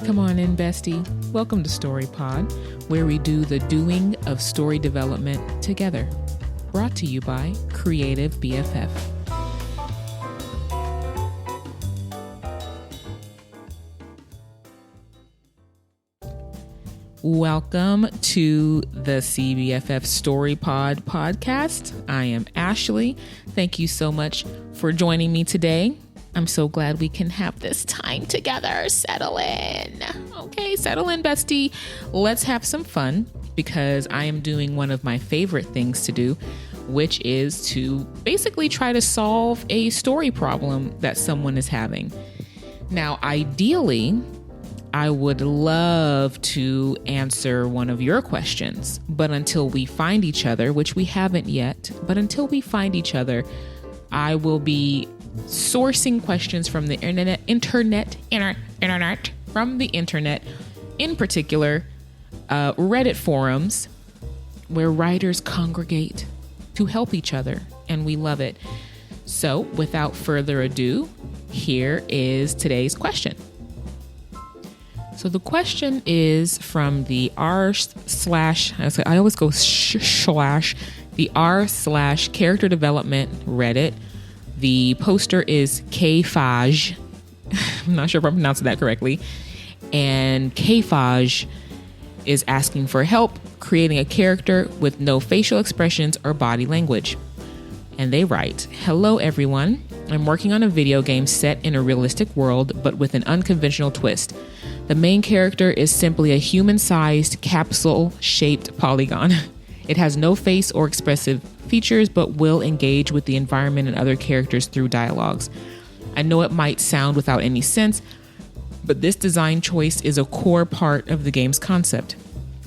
Come on in, bestie. Welcome to Story Pod, where we do the doing of story development together. Brought to you by Creative BFF. Welcome to the CBFF Story Pod podcast. I am Ashley. Thank you so much for joining me today. I'm so glad we can have this time together. Settle in. Okay, settle in, bestie. Let's have some fun because I am doing one of my favorite things to do, which is to basically try to solve a story problem that someone is having. Now, ideally, I would love to answer one of your questions, but until we find each other, which we haven't yet, but until we find each other, I will be sourcing questions from the internet, from the internet, in particular, Reddit forums where writers congregate to help each other, and we love it. So without further ado, here is today's question. So the question is from the the r/character development Reddit. The poster is Kfaj. I'm not sure if I'm pronouncing that correctly. And Kfaj is asking for help creating a character with no facial expressions or body language. And they write, "Hello everyone. I'm working on a video game set in a realistic world, but with an unconventional twist. The main character is simply a human-sized capsule-shaped polygon. It has no face or expressive features, but will engage with the environment and other characters through dialogues. I know it might sound without any sense, but this design choice is a core part of the game's concept.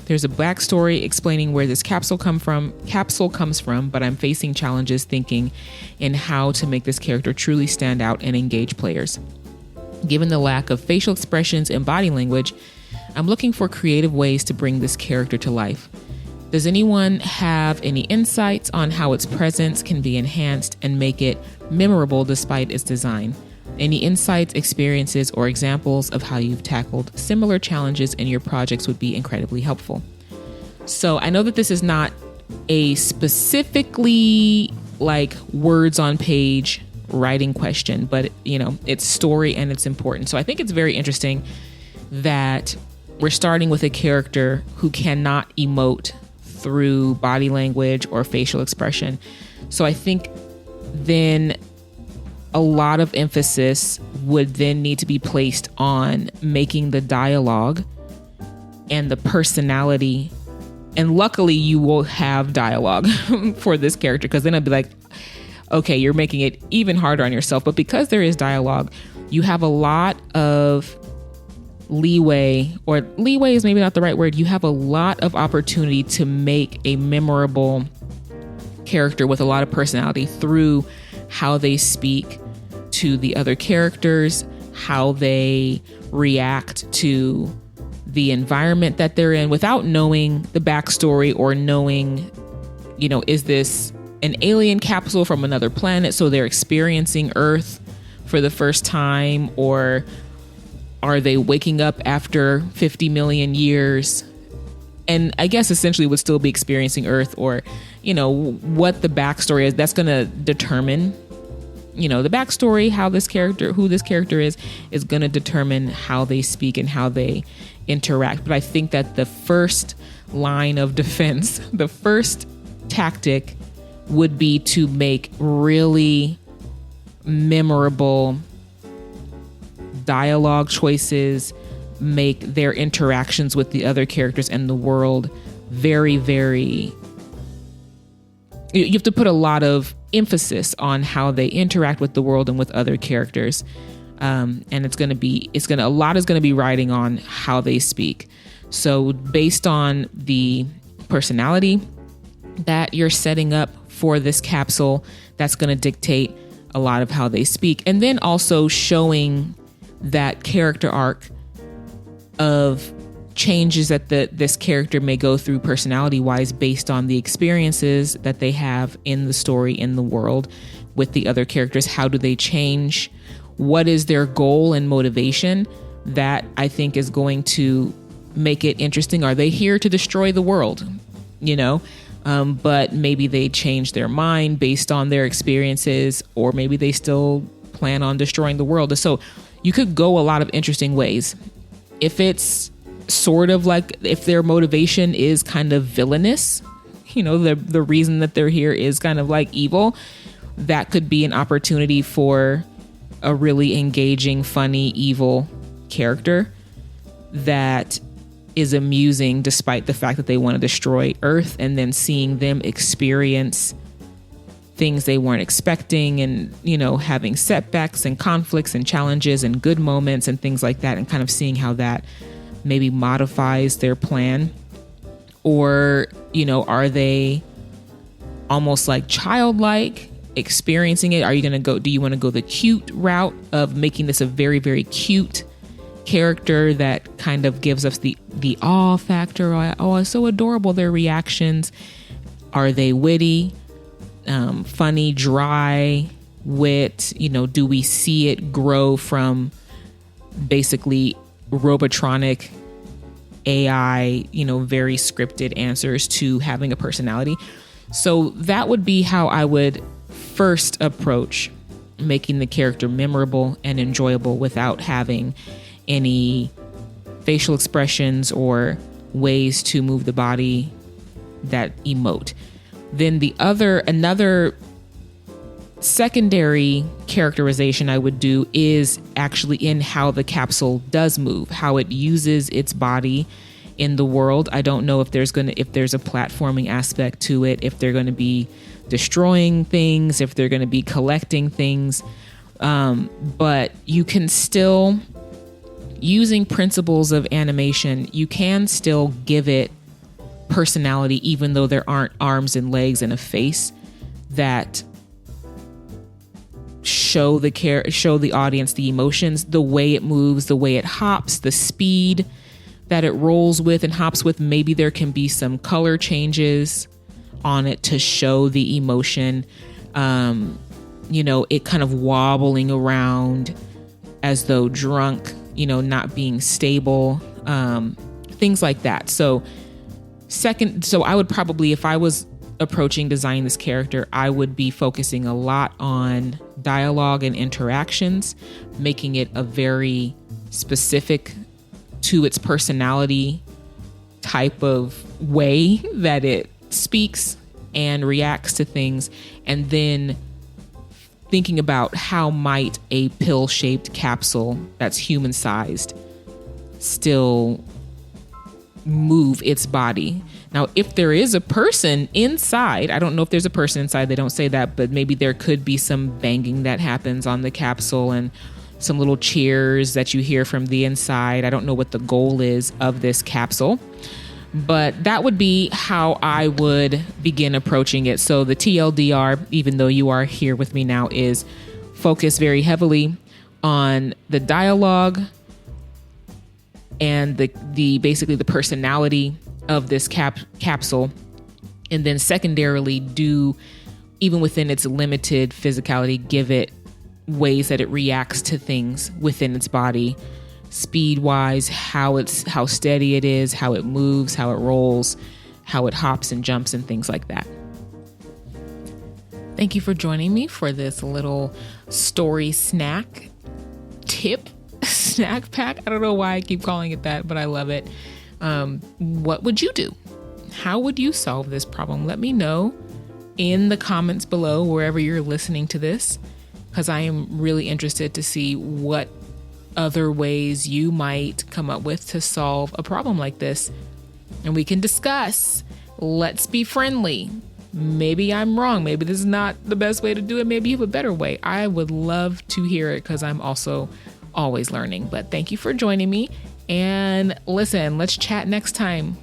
There's a backstory explaining where this capsule comes from, but I'm facing challenges thinking in how to make this character truly stand out and engage players. Given the lack of facial expressions and body language, I'm looking for creative ways to bring this character to life. Does anyone have any insights on how its presence can be enhanced and make it memorable despite its design? Any insights, experiences, or examples of how you've tackled similar challenges in your projects would be incredibly helpful." So I know that this is not a specifically like words on page writing question, but it's story and it's important. So I think it's very interesting that we're starting with a character who cannot emote through body language or facial expression. So I think then a lot of emphasis would then need to be placed on making the dialogue and the personality. And luckily you will have dialogue for this character, because then I'd be like, okay, you're making it even harder on yourself. But because there is dialogue, you have a lot of leeway, or leeway is maybe not the right word. You have a lot of opportunity to make a memorable character with a lot of personality through how they speak to the other characters, how they react to the environment that they're in without knowing the backstory or knowing, is this an alien capsule from another planet? So they're experiencing Earth for the first time, or are they waking up after 50 million years? And I guess essentially would still be experiencing Earth, or, what the backstory is. That's going to determine, the backstory, who this character is going to determine how they speak and how they interact. But I think that the first line of defense, the first tactic would be to make really memorable dialogue choices, make their interactions with the other characters and the world very, very... You have to put a lot of emphasis on how they interact with the world and with other characters. And a lot is going to be riding on how they speak. So based on the personality that you're setting up for this capsule, that's going to dictate a lot of how they speak. And then also showing that character arc of changes that this character may go through personality-wise based on the experiences that they have in the story, in the world, with the other characters. How do they change? What is their goal and motivation? that I think is going to make it interesting. Are they here to destroy the world? But maybe they change their mind based on their experiences, or maybe they still plan on destroying the world. So you could go a lot of interesting ways. If it's sort of like, if their motivation is kind of villainous, the reason that they're here is kind of like evil, that could be an opportunity for a really engaging, funny, evil character that is amusing despite the fact that they want to destroy Earth, and then seeing them experience things they weren't expecting, and having setbacks and conflicts and challenges and good moments and things like that, and kind of seeing how that maybe modifies their plan. Or are they almost like childlike, experiencing it? Do you want to go the cute route of making this a very, very cute character that kind of gives us the awe factor? Oh, it's so adorable, their reactions. Are they witty, funny, dry wit? Do we see it grow from basically robotronic AI, very scripted answers to having a personality? So that would be how I would first approach making the character memorable and enjoyable without having any facial expressions or ways to move the body that emote. Then another secondary characterization I would do is actually in how the capsule does move, how it uses its body in the world. I don't know if there's a platforming aspect to it, if they're going to be destroying things, if they're going to be collecting things. But you can still, using principles of animation, you can still give it personality, even though there aren't arms and legs and a face that show the audience the emotions, the way it moves, the way it hops, the speed that it rolls with and hops with. Maybe there can be some color changes on it to show the emotion. It kind of wobbling around as though drunk, not being stable, things like that. So I would probably, if I was approaching designing this character, I would be focusing a lot on dialogue and interactions, making it a very specific to its personality type of way that it speaks and reacts to things, and then thinking about how might a pill-shaped capsule that's human-sized still move its body. Now, if there is a person inside, I don't know if there's a person inside, they don't say that, but maybe there could be some banging that happens on the capsule and some little cheers that you hear from the inside. I don't know what the goal is of this capsule, but that would be how I would begin approaching it. So the TLDR, even though you are here with me now, is focus very heavily on the dialogue and the basically the personality of this capsule, and then secondarily do, even within its limited physicality, give it ways that it reacts to things within its body, speed wise, how steady it is, how it moves, how it rolls, how it hops and jumps and things like that. Thank you for joining me for this little story snack pack. I don't know why I keep calling it that, but I love it. What would you do? How would you solve this problem? Let me know in the comments below, wherever you're listening to this, because I am really interested to see what other ways you might come up with to solve a problem like this. And we can discuss. Let's be friendly. Maybe I'm wrong. Maybe this is not the best way to do it. Maybe you have a better way. I would love to hear it, because I'm also always learning. But thank you for joining me. And listen, let's chat next time.